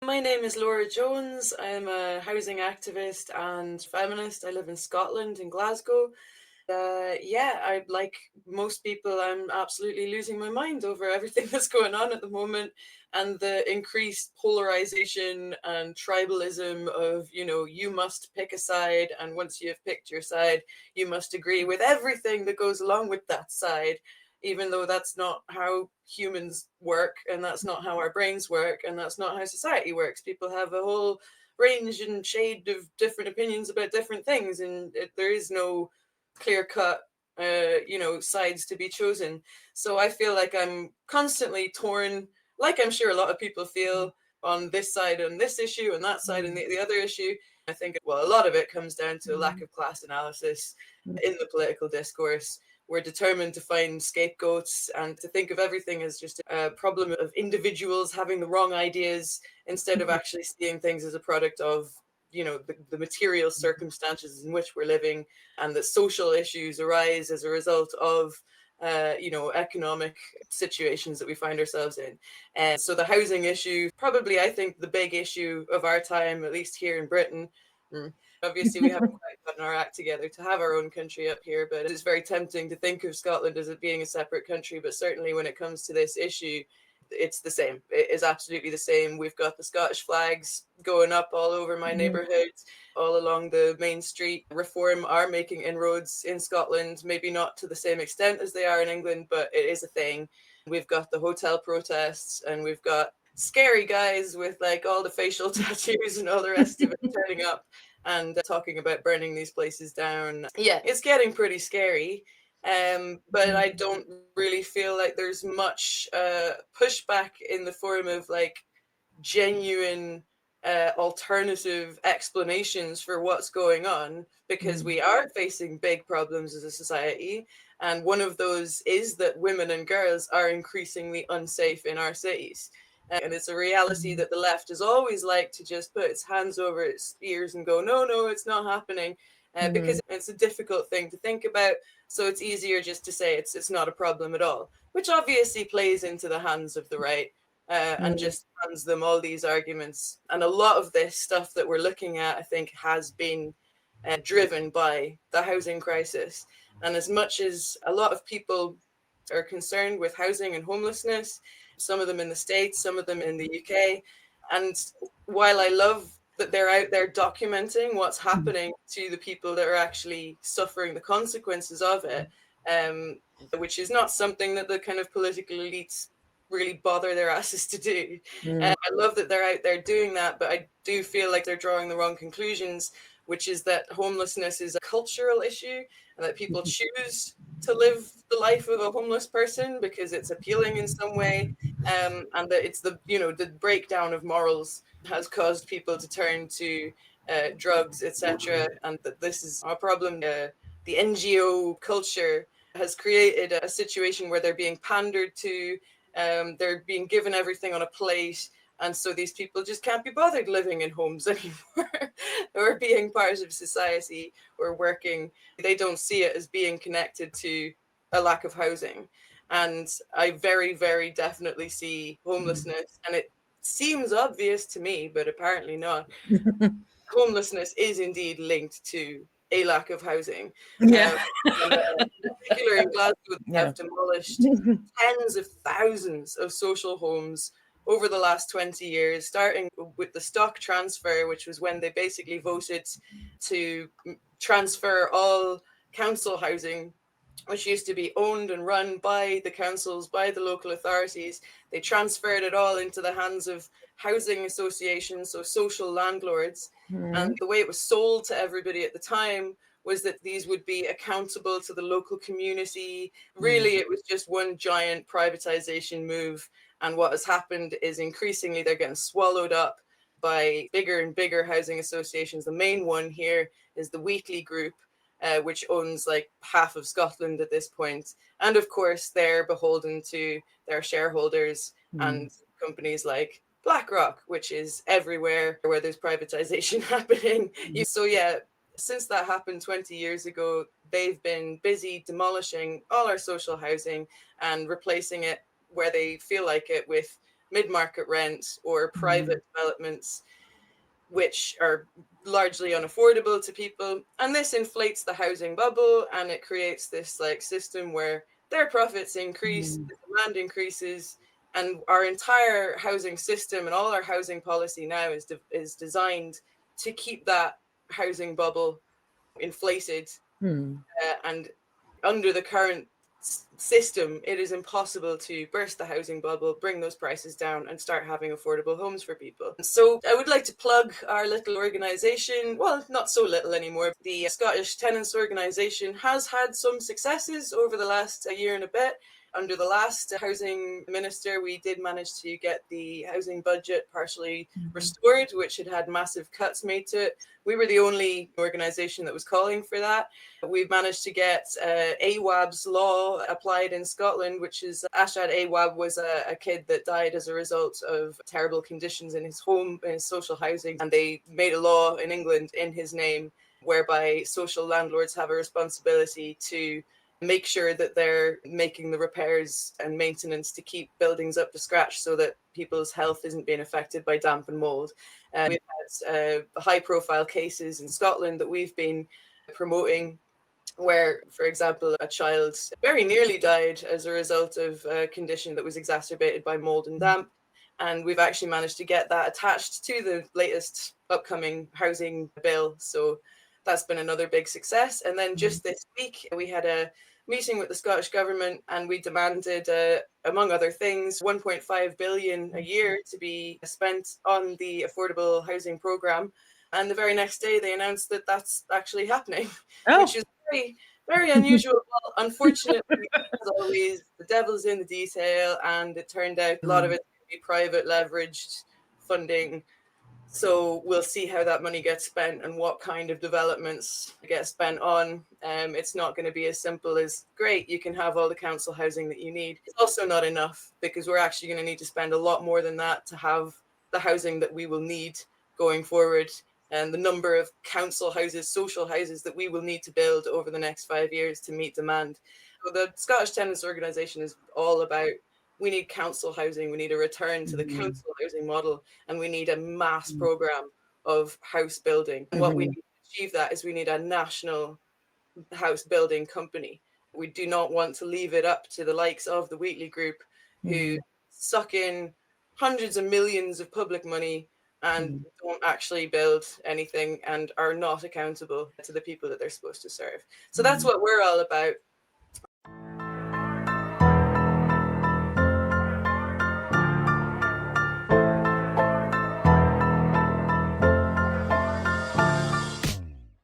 My name is Laura Jones. I'm a housing activist and feminist. I live in Scotland, in Glasgow. Like most people, I'm absolutely losing my mind over everything that's going on at the moment and the increased polarization and tribalism of, you must pick a side. And once you have picked your side, you must agree with everything that goes along with that side, even though that's not how humans work and that's not how our brains work and that's not how society works. People have a whole range and shade of different opinions about different things, and there is no clear cut sides to be chosen. So I feel like I'm constantly torn, like I'm sure a lot of people feel, on this side on this issue and that side and the other issue. I think, well, a lot of it comes down to a lack of class analysis in the political discourse. We're determined to find scapegoats and to think of everything as just a problem of individuals having the wrong ideas instead of actually seeing things as a product of the material circumstances in which we're living, and that social issues arise as a result of economic situations that we find ourselves in. And so the housing issue, probably, I think, the big issue of our time, at least here in Britain. Obviously, we haven't quite gotten our act together to have our own country up here, but it's very tempting to think of Scotland as it being a separate country. But certainly when it comes to this issue, it's the same. It is absolutely the same. We've got the Scottish flags going up all over my neighbourhood, all along the main street. Reform are making inroads in Scotland, maybe not to the same extent as they are in England, but it is a thing. We've got the hotel protests, and we've got scary guys with like all the facial tattoos and all the rest of it turning up and talking about burning these places down. Yeah, it's getting pretty scary. But I don't really feel like there's much pushback in the form of like genuine alternative explanations for what's going on, because we are facing big problems as a society. And one of those is that women and girls are increasingly unsafe in our cities. And it's a reality that the left has always liked to just put its hands over its ears and go, no, no, it's not happening, because it's a difficult thing to think about. So it's easier just to say it's not a problem at all, which obviously plays into the hands of the right, and just hands them all these arguments. And a lot of this stuff that we're looking at, I think, has been driven by the housing crisis. And as much as a lot of people are concerned with housing and homelessness, some of them in the States, some of them in the UK. And while I love that they're out there documenting what's happening to the people that are actually suffering the consequences of it, which is not something that the kind of political elites really bother their asses to do. I love that they're out there doing that, but I do feel like they're drawing the wrong conclusions, which is that homelessness is a cultural issue and that people choose to live the life of a homeless person because it's appealing in some way, and that it's the breakdown of morals has caused people to turn to drugs, etc., and that this is a problem. The NGO culture has created a situation where they're being pandered to, they're being given everything on a plate, and so these people just can't be bothered living in homes anymore or being part of society or working. They don't see it as being connected to a lack of housing. And I very, very definitely see homelessness, and it seems obvious to me, but apparently not. Homelessness is indeed linked to a lack of housing. Yeah. And, in particular in Glasgow, they have demolished tens of thousands of social homes over the last 20 years, starting with the stock transfer, which was when they basically voted to transfer all council housing, which used to be owned and run by the councils, by the local authorities. They transferred it all into the hands of housing associations, so social landlords. And the way it was sold to everybody at the time was that these would be accountable to the local community. Really, it was just one giant privatization move. And what has happened is increasingly they're getting swallowed up by bigger and bigger housing associations. The main one here is the Wheatley Group, which owns like half of Scotland at this point. And of course, they're beholden to their shareholders and companies like BlackRock, which is everywhere where there's privatization happening. So yeah, since that happened 20 years ago, they've been busy demolishing all our social housing and replacing it where they feel like it with mid-market rent or private developments, which are largely unaffordable to people. And this inflates the housing bubble, and it creates this like system where their profits increase, the demand increases, and our entire housing system and all our housing policy now is designed to keep that housing bubble inflated. And under the current system, it is impossible to burst the housing bubble, bring those prices down, and start having affordable homes for people. So I would like to plug our little organisation. Well, not so little anymore. The Scottish Tenants Organisation has had some successes over the last year and a bit. Under the last housing minister, we did manage to get the housing budget partially restored, which had had massive cuts made to it. We were the only organisation that was calling for that. We've managed to get AWAB's law applied in Scotland, which is Ashad Awab was a kid that died as a result of terrible conditions in his home, in his social housing. And they made a law in England in his name whereby social landlords have a responsibility to make sure that they're making the repairs and maintenance to keep buildings up to scratch so that people's health isn't being affected by damp and mold. We've had high profile cases in Scotland that we've been promoting where, for example, a child very nearly died as a result of a condition that was exacerbated by mold and damp. And we've actually managed to get that attached to the latest upcoming housing bill. So that's been another big success. And then just this week, we had a meeting with the Scottish government and we demanded, among other things, 1.5 billion a year to be spent on the affordable housing programme. And the very next day, they announced that that's actually happening, which is very, very unusual. Well, unfortunately, as always, the devil's in the detail, and it turned out a lot of it would be private leveraged funding. So we'll see how that money gets spent and what kind of developments get spent on. It's not going to be as simple as, great, you can have all the council housing that you need. It's also not enough, because we're actually going to need to spend a lot more than that to have the housing that we will need going forward, and the number of council houses, social houses that we will need to build over the next 5 years to meet demand. So the Scottish Tenants Organisation is all about, we need council housing, we need a return to the council housing model, and we need a mass programme of house building. And what we need to achieve that is we need a national house building company. We do not want to leave it up to the likes of the Wheatley Group, who suck in hundreds of millions of public money and don't actually build anything and are not accountable to the people that they're supposed to serve. So that's what we're all about.